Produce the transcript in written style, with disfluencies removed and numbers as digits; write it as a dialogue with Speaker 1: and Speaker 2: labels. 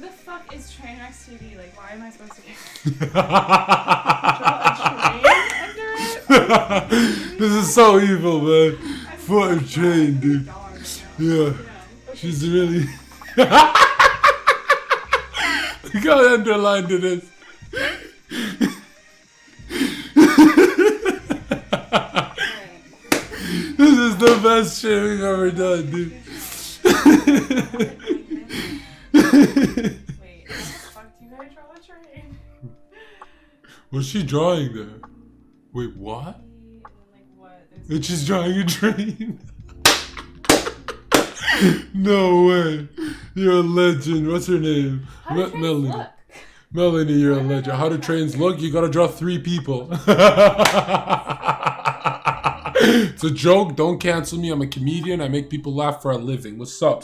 Speaker 1: the fuck is Trainwreck's TV? Like, why am I supposed to draw a train under it?
Speaker 2: This is so evil, man. For a train, dude. Yeah. She's really... Look how underlined it is. This is the best shit we've ever done, dude.
Speaker 1: Wait, how the fuck do you guys draw a train?
Speaker 2: What's she drawing there? Wait, what?
Speaker 1: Like, what?
Speaker 2: And she's drawing a train. No way. You're a legend. What's her name?
Speaker 1: How do trains
Speaker 2: Melanie.
Speaker 1: look?
Speaker 2: Melanie, you're a legend. How do trains look? You gotta draw 3 people. It's a joke. Don't cancel me. I'm a comedian. I make people laugh for a living. What's up?